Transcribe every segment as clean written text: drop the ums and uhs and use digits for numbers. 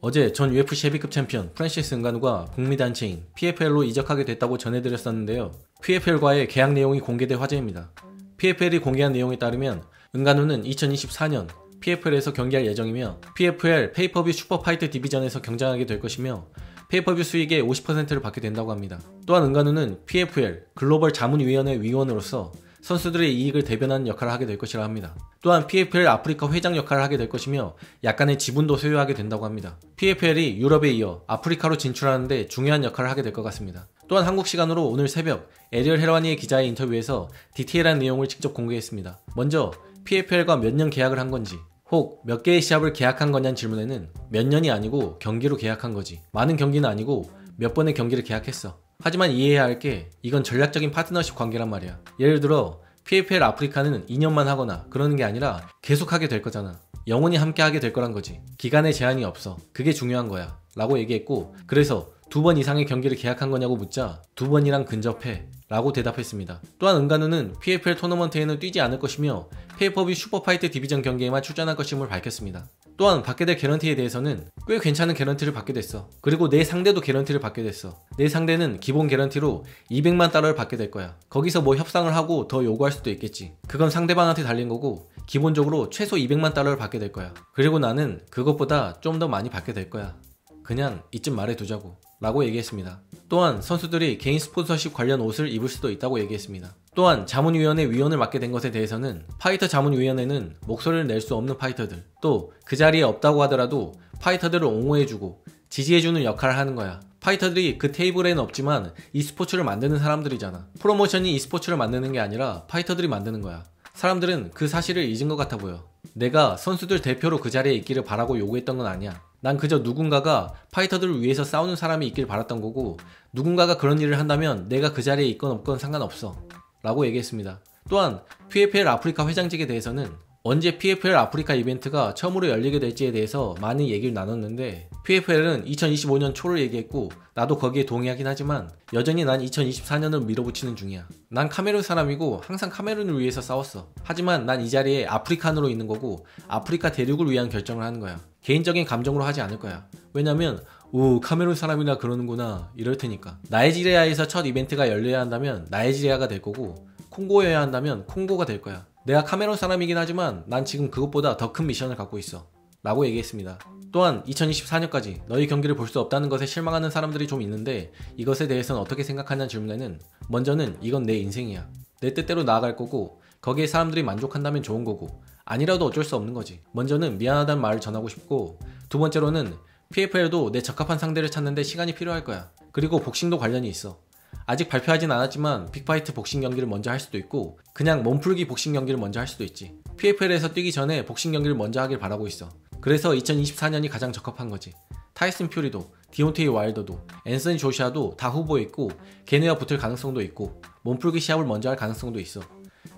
어제 전 UFC 헤비급 챔피언 프란시스 응가누가 북미 단체인 PFL로 이적하게 됐다고 전해드렸었는데요. PFL과의 계약 내용이 공개돼 화제입니다. PFL이 공개한 내용에 따르면 응가누는 2024년 PFL에서 경기할 예정이며 PFL 페이퍼뷰 슈퍼파이트 디비전에서 경쟁하게 될 것이며 페이퍼뷰 수익의 50%를 받게 된다고 합니다. 또한 응가누는 PFL 글로벌 자문위원회 위원으로서 선수들의 이익을 대변하는 역할을 하게 될 것이라 합니다. 또한 PFL 아프리카 회장 역할을 하게 될 것이며 약간의 지분도 소유하게 된다고 합니다. PFL이 유럽에 이어 아프리카로 진출하는 데 중요한 역할을 하게 될 것 같습니다. 또한 한국 시간으로 오늘 새벽 에리얼 헤라와니의 기자의 인터뷰에서 디테일한 내용을 직접 공개했습니다. 먼저 PFL과 몇 년 계약을 한 건지, 혹 몇 개의 시합을 계약한 거냐는 질문에는 몇 년이 아니고 경기로 계약한 거지, 많은 경기는 아니고 몇 번의 경기를 계약했어. 하지만 이해해야 할 게 이건 전략적인 파트너십 관계란 말이야. 예를 들어 PFL 아프리카는 2년만 하거나 그러는 게 아니라 계속 하게 될 거잖아. 영원히 함께 하게 될 거란 거지. 기간에 제한이 없어. 그게 중요한 거야 라고 얘기했고, 그래서 2번 이상의 경기를 계약한 거냐고 묻자 2번이랑 근접해 라고 대답했습니다. 또한 응가누는 PFL 토너먼트에는 뛰지 않을 것이며 페이퍼뷰 슈퍼파이트 디비전 경기에만 출전할 것임을 밝혔습니다. 또한 받게 될 개런티에 대해서는 꽤 괜찮은 개런티를 받게 됐어. 그리고 내 상대도 개런티를 받게 됐어. 내 상대는 기본 개런티로 200만 달러를 받게 될 거야. 거기서 뭐 협상을 하고 더 요구할 수도 있겠지. 그건 상대방한테 달린 거고 기본적으로 최소 200만 달러를 받게 될 거야. 그리고 나는 그것보다 좀 더 많이 받게 될 거야. 그냥 이쯤 말해두자고 라고 얘기했습니다. 또한 선수들이 개인 스폰서십 관련 옷을 입을 수도 있다고 얘기했습니다. 또한 자문위원회 위원을 맡게 된 것에 대해서는 파이터 자문위원회는 목소리를 낼 수 없는 파이터들, 또 그 자리에 없다고 하더라도 파이터들을 옹호해주고 지지해주는 역할을 하는 거야. 파이터들이 그 테이블에는 없지만 e스포츠를 만드는 사람들이잖아. 프로모션이 e스포츠를 만드는 게 아니라 파이터들이 만드는 거야. 사람들은 그 사실을 잊은 것 같아 보여. 내가 선수들 대표로 그 자리에 있기를 바라고 요구했던 건 아니야. 난 그저 누군가가 파이터들을 위해서 싸우는 사람이 있길 바랐던 거고, 누군가가 그런 일을 한다면 내가 그 자리에 있건 없건 상관없어 라고 얘기했습니다. 또한 PFL 아프리카 회장직에 대해서는 언제 PFL 아프리카 이벤트가 처음으로 열리게 될지에 대해서 많은 얘기를 나눴는데, PFL은 2025년 초를 얘기했고 나도 거기에 동의하긴 하지만 여전히 난 2024년을 밀어붙이는 중이야. 난 카메룬 사람이고 항상 카메룬을 위해서 싸웠어. 하지만 난 이 자리에 아프리칸으로 있는 거고 아프리카 대륙을 위한 결정을 하는 거야. 개인적인 감정으로 하지 않을 거야. 왜냐면 오 카메룬 사람이라 그러는구나 이럴 테니까. 나이지리아에서 첫 이벤트가 열려야 한다면 나이지리아가 될 거고, 콩고여야 한다면 콩고가 될 거야. 내가 카메룬 사람이긴 하지만 난 지금 그것보다 더 큰 미션을 갖고 있어 라고 얘기했습니다. 또한 2024년까지 너희 경기를 볼 수 없다는 것에 실망하는 사람들이 좀 있는데 이것에 대해서는 어떻게 생각하냐는 질문에는, 먼저는 이건 내 인생이야. 내 뜻대로 나아갈 거고 거기에 사람들이 만족한다면 좋은 거고 아니라도 어쩔 수 없는 거지. 먼저는 미안하다는 말을 전하고 싶고, 두 번째로는 PFL도 내 적합한 상대를 찾는데 시간이 필요할 거야. 그리고 복싱도 관련이 있어. 아직 발표하진 않았지만 빅파이트 복싱 경기를 먼저 할 수도 있고 그냥 몸풀기 복싱 경기를 먼저 할 수도 있지. PFL에서 뛰기 전에 복싱 경기를 먼저 하길 바라고 있어. 그래서 2024년이 가장 적합한 거지. 타이슨 퓨리도, 디온테이 와일더도, 앤서니 조시아도 다 후보에 있고 걔네와 붙을 가능성도 있고 몸풀기 시합을 먼저 할 가능성도 있어.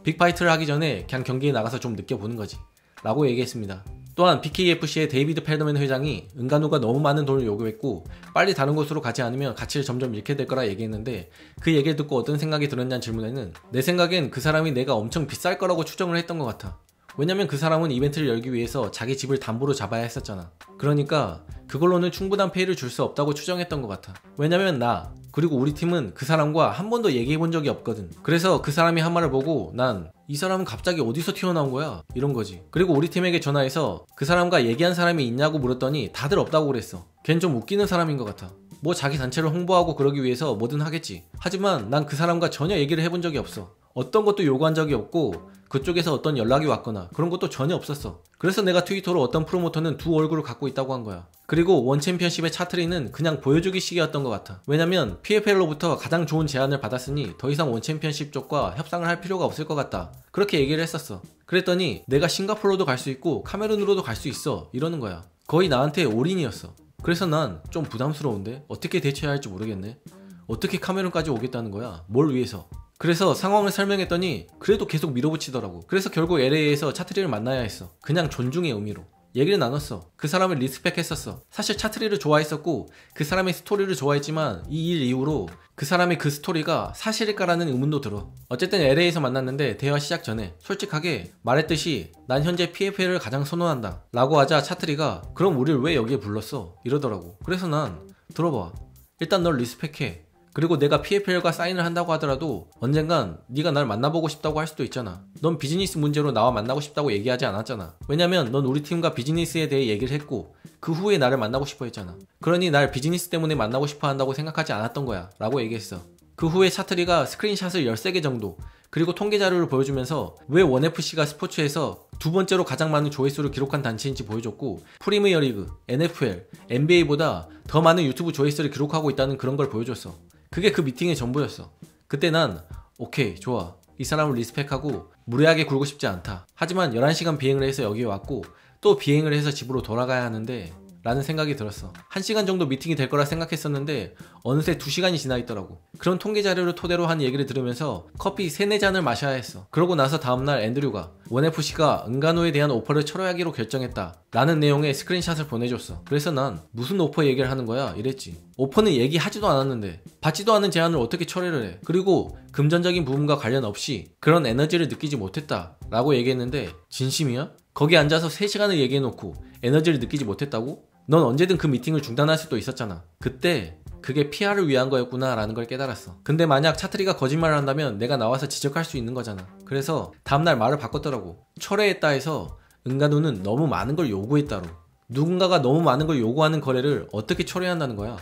빅파이트를 하기 전에 그냥 경기에 나가서 좀 느껴보는 거지 라고 얘기했습니다. 또한 BKFC의 데이비드 펠더맨 회장이 응가누가 너무 많은 돈을 요구했고 빨리 다른 곳으로 가지 않으면 가치를 점점 잃게 될 거라 얘기했는데, 그 얘기를 듣고 어떤 생각이 들었냐는 질문에는 내 생각엔 그 사람이 내가 엄청 비쌀 거라고 추정을 했던 것 같아. 왜냐면 그 사람은 이벤트를 열기 위해서 자기 집을 담보로 잡아야 했었잖아. 그러니까 그걸로는 충분한 페이를 줄 수 없다고 추정했던 것 같아. 왜냐면 나 그리고 우리 팀은 그 사람과 한 번도 얘기해 본 적이 없거든. 그래서 그 사람이 한 말을 보고 난 이 사람은 갑자기 어디서 튀어나온 거야? 이런 거지. 그리고 우리 팀에게 전화해서 그 사람과 얘기한 사람이 있냐고 물었더니 다들 없다고 그랬어. 걘 좀 웃기는 사람인 것 같아. 뭐 자기 단체를 홍보하고 그러기 위해서 뭐든 하겠지. 하지만 난 그 사람과 전혀 얘기를 해본 적이 없어. 어떤 것도 요구한 적이 없고 그쪽에서 어떤 연락이 왔거나 그런 것도 전혀 없었어. 그래서 내가 트위터로 어떤 프로모터는 두 얼굴을 갖고 있다고 한 거야. 그리고 원 챔피언십의 차트리는 그냥 보여주기식이었던 것 같아. 왜냐면 PFL로부터 가장 좋은 제안을 받았으니 더 이상 원 챔피언십 쪽과 협상을 할 필요가 없을 것 같다. 그렇게 얘기를 했었어. 그랬더니 내가 싱가포르로도 갈 수 있고 카메룬으로도 갈 수 있어 이러는 거야. 거의 나한테 올인이었어. 그래서 난 좀 부담스러운데 어떻게 대처해야 할지 모르겠네. 어떻게 카메룬까지 오겠다는 거야? 뭘 위해서? 그래서 상황을 설명했더니 그래도 계속 밀어붙이더라고. 그래서 결국 LA에서 차트리를 만나야 했어. 그냥 존중의 의미로. 얘기를 나눴어. 그 사람을 리스펙했었어. 사실 차트리를 좋아했었고 그 사람의 스토리를 좋아했지만 이 일 이후로 그 사람의 그 스토리가 사실일까라는 의문도 들어. 어쨌든 LA에서 만났는데 대화 시작 전에 솔직하게 말했듯이 난 현재 PFL을 가장 선호한다 라고 하자 차트리가 그럼 우릴 왜 여기에 불렀어? 이러더라고. 그래서 난 들어봐. 일단 널 리스펙해. 그리고 내가 PFL과 사인을 한다고 하더라도 언젠간 네가 날 만나보고 싶다고 할 수도 있잖아. 넌 비즈니스 문제로 나와 만나고 싶다고 얘기하지 않았잖아. 왜냐면 넌 우리 팀과 비즈니스에 대해 얘기를 했고 그 후에 나를 만나고 싶어 했잖아. 그러니 날 비즈니스 때문에 만나고 싶어 한다고 생각하지 않았던 거야 라고 얘기했어. 그 후에 차트리가 스크린샷을 13개 정도 그리고 통계 자료를 보여주면서 왜 원FC가 스포츠에서 두 번째로 가장 많은 조회수를 기록한 단체인지 보여줬고 프리미어리그, NFL, NBA보다 더 많은 유튜브 조회수를 기록하고 있다는 그런 걸 보여줬어. 그게 그 미팅의 전부였어. 그때 난 오케이 좋아. 이 사람을 리스펙하고 무례하게 굴고 싶지 않다. 하지만 11시간 비행을 해서 여기에 왔고 또 비행을 해서 집으로 돌아가야 하는데 라는 생각이 들었어. 1시간 정도 미팅이 될 거라 생각했었는데 어느새 2시간이 지나 있더라고. 그런 통계 자료를 토대로 한 얘기를 들으면서 커피 3-4잔을 마셔야 했어. 그러고 나서 다음날 앤드류가 원FC가 은간호에 대한 오퍼를 철회하기로 결정했다 라는 내용의 스크린샷을 보내줬어. 그래서 난 무슨 오퍼 얘기를 하는 거야? 이랬지. 오퍼는 얘기하지도 않았는데 받지도 않은 제안을 어떻게 철회를 해. 그리고 금전적인 부분과 관련 없이 그런 에너지를 느끼지 못했다 라고 얘기했는데 진심이야? 거기 앉아서 3시간을 얘기해놓고 에너지를 느끼지 못했다고? 넌 언제든 그 미팅을 중단할 수도 있었잖아. 그때 그게 PR을 위한 거였구나 라는 걸 깨달았어. 근데 만약 차트리가 거짓말을 한다면 내가 나와서 지적할 수 있는 거잖아. 그래서 다음날 말을 바꿨더라고. 철회했다 해서 은간호는 너무 많은 걸 요구했다로. 누군가가 너무 많은 걸 요구하는 거래를 어떻게 철회한다는 거야?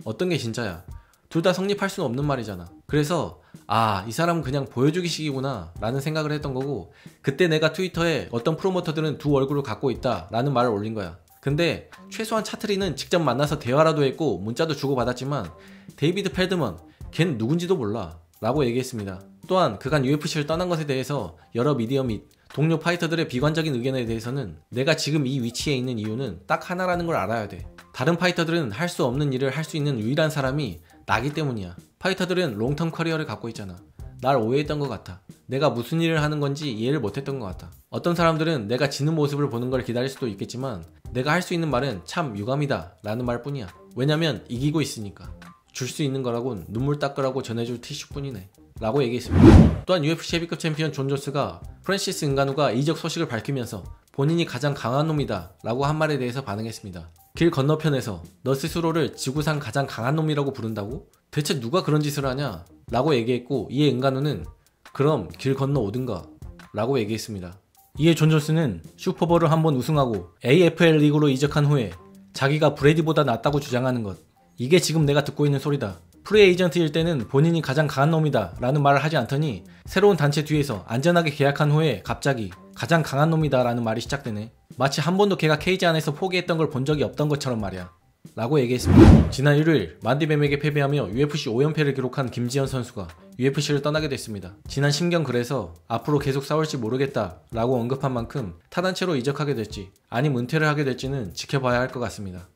어떤 게 진짜야? 둘 다 성립할 수는 없는 말이잖아. 그래서 이 사람은 그냥 보여주기식이구나 라는 생각을 했던 거고 그때 내가 트위터에 어떤 프로모터들은 두 얼굴을 갖고 있다 라는 말을 올린 거야. 근데 최소한 차트리는 직접 만나서 대화라도 했고 문자도 주고받았지만 데이비드 펠드먼 걘 누군지도 몰라 라고 얘기했습니다. 또한 그간 UFC를 떠난 것에 대해서 여러 미디어 및 동료 파이터들의 비관적인 의견에 대해서는 내가 지금 이 위치에 있는 이유는 딱 하나라는 걸 알아야 돼. 다른 파이터들은 할 수 없는 일을 할 수 있는 유일한 사람이 나기 때문이야. 파이터들은 롱텀 커리어를 갖고 있잖아. 날 오해했던 것 같아. 내가 무슨 일을 하는 건지 이해를 못했던 것 같아. 어떤 사람들은 내가 지는 모습을 보는 걸 기다릴 수도 있겠지만 내가 할 수 있는 말은 참 유감이다 라는 말뿐이야. 왜냐면 이기고 있으니까. 줄 수 있는 거라곤 눈물 닦으라고 전해줄 티슈뿐이네 라고 얘기했습니다. 또한 UFC 헤비급 챔피언 존 존스가 프랜시스 은간호가 이적 소식을 밝히면서 본인이 가장 강한 놈이다 라고 한 말에 대해서 반응했습니다. 길 건너편에서 너 스스로를 지구상 가장 강한 놈이라고 부른다고? 대체 누가 그런 짓을 하냐? 라고 얘기했고 이에 은간호는 그럼 길 건너 오든가 라고 얘기했습니다. 이에 존 존스는 슈퍼볼을 한번 우승하고 AFL 리그로 이적한 후에 자기가 브레디보다 낫다고 주장하는 것, 이게 지금 내가 듣고 있는 소리다. 프리에이전트일 때는 본인이 가장 강한 놈이다 라는 말을 하지 않더니 새로운 단체 뒤에서 안전하게 계약한 후에 갑자기 가장 강한 놈이다 라는 말이 시작되네. 마치 한 번도 걔가 케이지 안에서 포기했던 걸 본 적이 없던 것처럼 말이야 라고 얘기했습니다. 지난 1일 만디뱀에게 패배하며 UFC 5연패를 기록한 김지현 선수가 UFC를 떠나게 됐습니다. 지난 심경글에서 앞으로 계속 싸울지 모르겠다 라고 언급한 만큼 타단체로 이적하게 될지 아니면 은퇴를 하게 될지는 지켜봐야 할 것 같습니다.